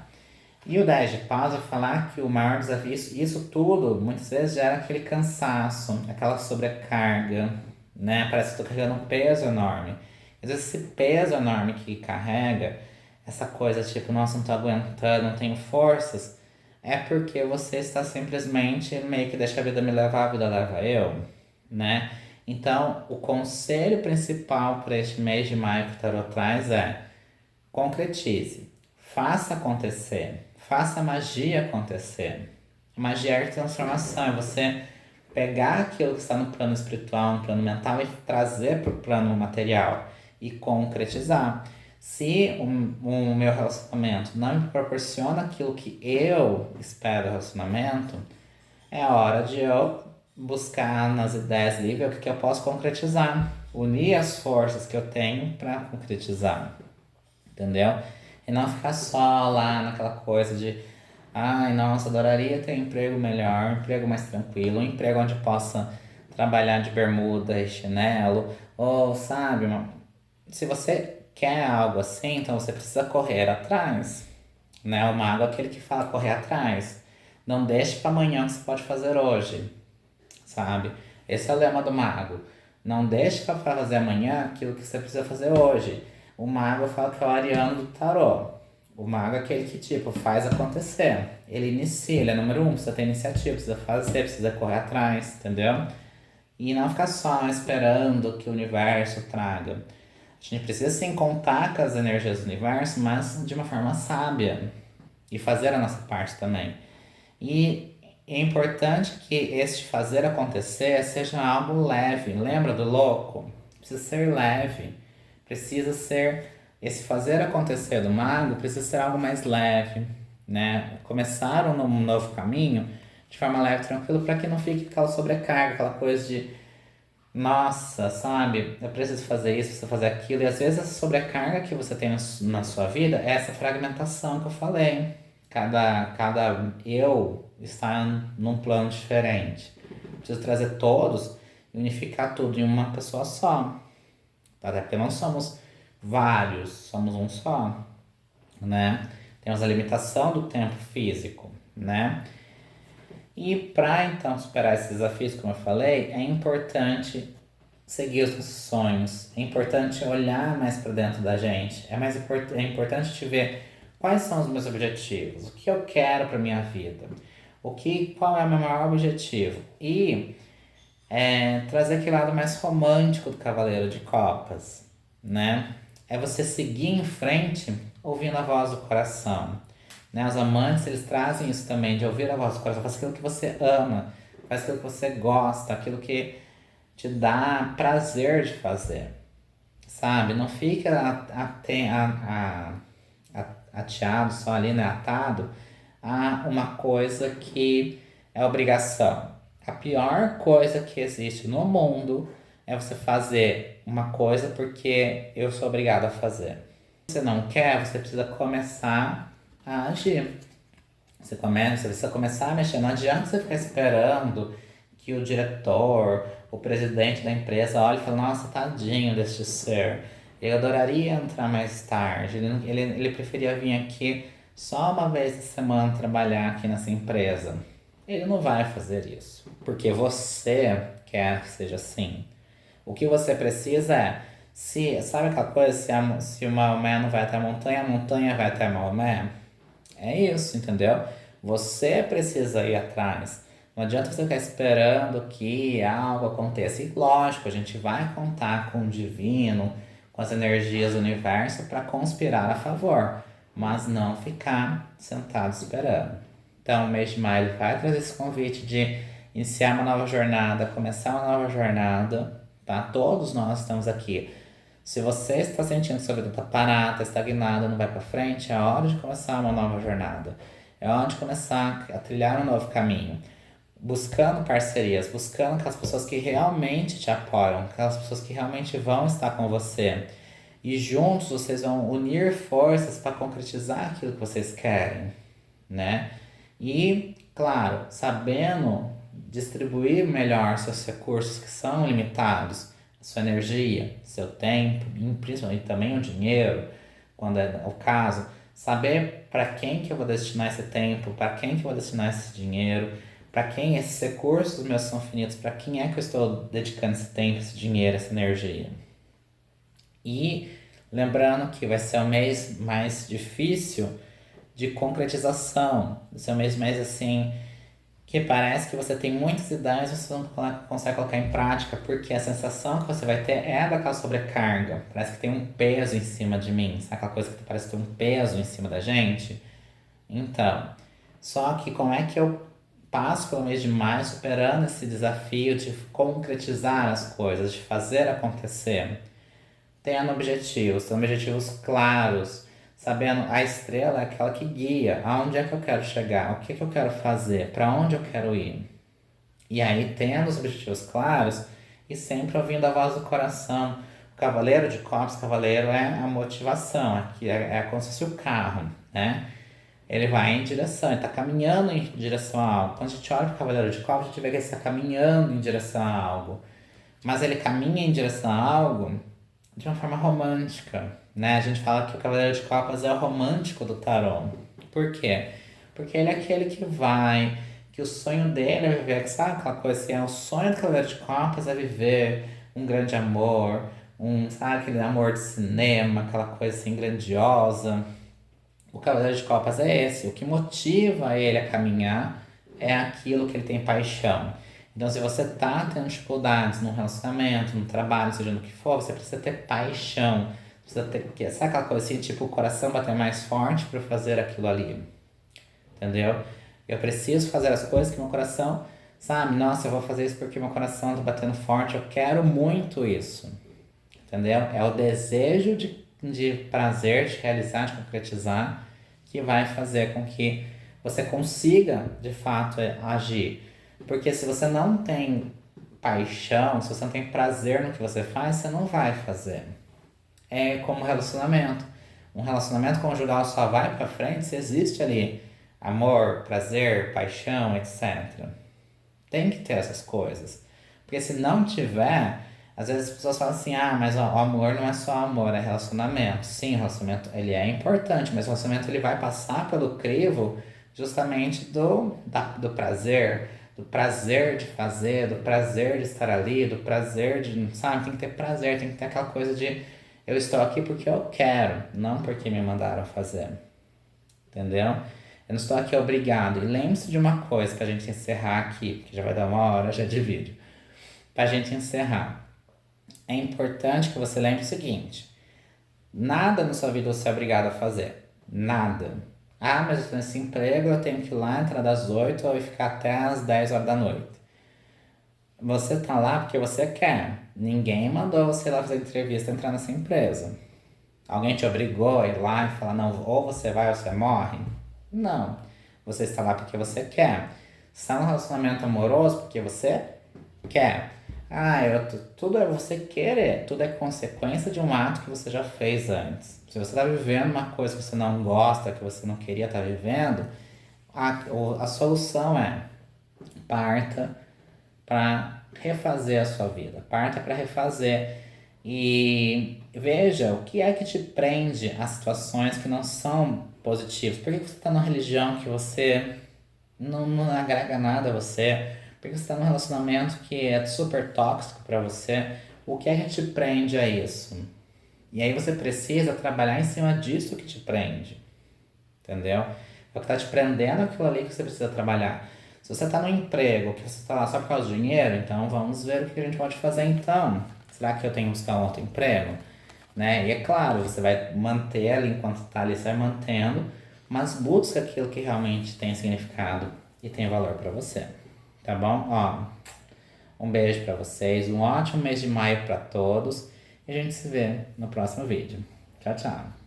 E o 10 de paus vai falar que o maior desafio, isso tudo, muitas vezes gera aquele cansaço, aquela sobrecarga, né? Parece que estou carregando um peso enorme. Às vezes esse peso enorme que carrega, essa coisa tipo, nossa, não estou aguentando, não tenho forças, é porque você está simplesmente meio que deixa a vida me levar, a vida leva eu, né? Então, o conselho principal para este mês de maio que o Tarot traz é concretize, faça acontecer, faça a magia acontecer. A magia é a transformação, é você pegar aquilo que está no plano espiritual, no plano mental e trazer para o plano material e concretizar. Se o meu relacionamento não me proporciona aquilo que eu espero do relacionamento, é hora de eu buscar nas ideias livres o que eu posso concretizar. Unir as forças que eu tenho para concretizar. Entendeu? E não ficar só lá naquela coisa de ai, nossa, adoraria ter um emprego melhor, um emprego mais tranquilo, um emprego onde eu possa trabalhar de bermuda e chinelo, ou sabe, se você quer algo assim, então você precisa correr atrás, né? O mago é aquele que fala correr atrás. Não deixe para amanhã o que você pode fazer hoje, sabe? Esse é o lema do mago. Não deixe para fazer amanhã aquilo que você precisa fazer hoje. O mago fala que é o ariano do tarô. O mago é aquele que, tipo, faz acontecer. Ele inicia, ele é número 1, precisa ter iniciativa, precisa fazer, precisa correr atrás, entendeu? E não ficar só esperando que o universo traga. A gente precisa sim contar com as energias do universo, mas de uma forma sábia. E fazer a nossa parte também. E é importante que este fazer acontecer seja algo leve. Lembra do louco? Precisa ser leve. Precisa ser. Esse fazer acontecer do mago precisa ser algo mais leve, né? Começar um novo caminho de forma leve, tranquila, para que não fique aquela sobrecarga, aquela coisa de nossa, sabe? Eu preciso fazer isso, preciso fazer aquilo. E às vezes essa sobrecarga que você tem na sua vida é essa fragmentação que eu falei. Cada eu está num plano diferente. Preciso trazer todos e unificar tudo em uma pessoa só. Até porque não somos vários, somos um só, né? Temos a limitação do tempo físico, né? E para então superar esses desafios, como eu falei, é importante seguir os nossos sonhos, é importante olhar mais para dentro da gente, é importante te ver quais são os meus objetivos, o que eu quero para minha vida, qual é o meu maior objetivo e trazer aquele lado mais romântico do Cavaleiro de Copas, né? É você seguir em frente ouvindo a voz do coração. Né? Os amantes, eles trazem isso também, de ouvir a voz do coração. Faz aquilo que você ama, faz aquilo que você gosta, aquilo que te dá prazer de fazer. Sabe? Não fica ateado só ali, né? Atado a uma coisa que é obrigação. A pior coisa que existe no mundo é você fazer uma coisa porque eu sou obrigado a fazer. Se você não quer, você precisa começar a agir. Você precisa começar a mexer. Não adianta você ficar esperando que o diretor, o presidente da empresa olhe e fale, nossa, tadinho deste ser. Eu adoraria entrar mais tarde. Ele preferia vir aqui só uma vez na semana trabalhar aqui nessa empresa. Ele não vai fazer isso, porque você quer que seja assim. O que você precisa é, sabe aquela coisa, se o Maomé não vai até a montanha vai até Maomé? É isso, entendeu? Você precisa ir atrás. Não adianta você ficar esperando que algo aconteça. E lógico, a gente vai contar com o divino, com as energias do universo para conspirar a favor, mas não ficar sentado esperando. Então, o mês de maio vai trazer esse convite de iniciar uma nova jornada, começar uma nova jornada, tá? Todos nós estamos aqui. Se você está sentindo que sua vida está parada, estagnada, não vai para frente, é hora de começar uma nova jornada. É hora de começar a trilhar um novo caminho. Buscando parcerias, buscando aquelas pessoas que realmente te apoiam, aquelas pessoas que realmente vão estar com você. E juntos vocês vão unir forças para concretizar aquilo que vocês querem, né? E, claro, sabendo distribuir melhor seus recursos que são limitados, sua energia, seu tempo, e principalmente também o dinheiro, quando é o caso, saber para quem que eu vou destinar esse tempo, para quem que eu vou destinar esse dinheiro, para quem esses recursos meus são finitos, para quem é que eu estou dedicando esse tempo, esse dinheiro, essa energia. E lembrando que vai ser o mês mais difícil de concretização, vai ser um mês mais assim, que parece que você tem muitas ideias e você não consegue colocar em prática, porque a sensação que você vai ter é daquela sobrecarga. Parece que tem um peso em cima de mim, sabe aquela coisa que parece ter um peso em cima da gente? Então, só que como é que eu passo pelo mês de maio superando esse desafio de concretizar as coisas, de fazer acontecer? Tendo objetivos claros, sabendo a estrela é aquela que guia, aonde é que eu quero chegar, o que que eu quero fazer, para onde eu quero ir. E aí, tendo os objetivos claros e sempre ouvindo a voz do coração. O Cavaleiro de Copas, cavaleiro é a motivação, aqui é como se fosse o carro, né? Ele vai em direção, ele está caminhando em direção a algo. Quando a gente olha para o Cavaleiro de Copas, a gente vê que ele está caminhando em direção a algo. Mas ele caminha em direção a algo de uma forma romântica, né? A gente fala que o Cavaleiro de Copas é o romântico do tarô. Por quê? Porque ele é aquele que vai, que o sonho dele é viver, sabe aquela coisa assim, o sonho do Cavaleiro de Copas é viver um grande amor, sabe, aquele amor de cinema, aquela coisa assim grandiosa. O Cavaleiro de Copas é esse, o que motiva ele a caminhar é aquilo que ele tem paixão. Então, se você tá tendo dificuldades no relacionamento, no trabalho, seja no que for, você precisa ter paixão. Precisa ter, sabe aquela coisa assim, tipo, o coração bater mais forte para fazer aquilo ali. Entendeu? Eu preciso fazer as coisas que meu coração, sabe? Nossa, eu vou fazer isso porque meu coração tá batendo forte, eu quero muito isso. Entendeu? É o desejo de prazer, de realizar, de concretizar, que vai fazer com que você consiga, de fato, agir. Porque se você não tem paixão, se você não tem prazer no que você faz, você não vai fazer. É como relacionamento. Um relacionamento conjugal só vai pra frente se existe ali amor, prazer, paixão, etc. Tem que ter essas coisas. Porque se não tiver, às vezes as pessoas falam assim, ah, mas o amor não é só amor, é relacionamento. Sim, o relacionamento ele é importante, mas o relacionamento ele vai passar pelo crivo justamente do prazer, do prazer de fazer, do prazer de estar ali, do prazer de, sabe, tem que ter prazer, tem que ter aquela coisa de eu estou aqui porque eu quero, não porque me mandaram fazer. Entendeu? Eu não estou aqui obrigado. E lembre-se de uma coisa pra gente encerrar aqui, porque já vai dar 1 hora já de vídeo. Pra gente encerrar. É importante que você lembre o seguinte: nada na sua vida você é obrigado a fazer. Nada. Ah, mas eu estou nesse emprego, eu tenho que ir lá, entrar das 8 e ficar até as 10 horas da noite. Você tá lá porque você quer. Ninguém mandou você ir lá fazer entrevista e entrar nessa empresa. Alguém te obrigou a ir lá e falar, não, ou você vai ou você morre? Não. Você está lá porque você quer. Está no relacionamento amoroso porque você quer. Ah, tudo é você querer. Tudo é consequência de um ato que você já fez antes. Se você está vivendo uma coisa que você não gosta, que você não queria estar vivendo, a solução é parta para refazer a sua vida. Parta para refazer. E veja o que é que te prende a situações que não são positivas. Por que você está numa religião que você não agrega nada a você? Por que você está num relacionamento que é super tóxico para você? O que é que te prende a isso? E aí você precisa trabalhar em cima disso que te prende. Entendeu? É o que está te prendendo aquilo ali que você precisa trabalhar. Se você está no emprego, que você está lá só por causa do dinheiro, então vamos ver o que a gente pode fazer então. Será que eu tenho que buscar um outro emprego? Né? E é claro, você vai manter ali enquanto está ali, você vai mantendo, mas busca aquilo que realmente tem significado e tem valor para você. Tá bom? Ó, um beijo para vocês, um ótimo mês de maio para todos e a gente se vê no próximo vídeo. Tchau, tchau.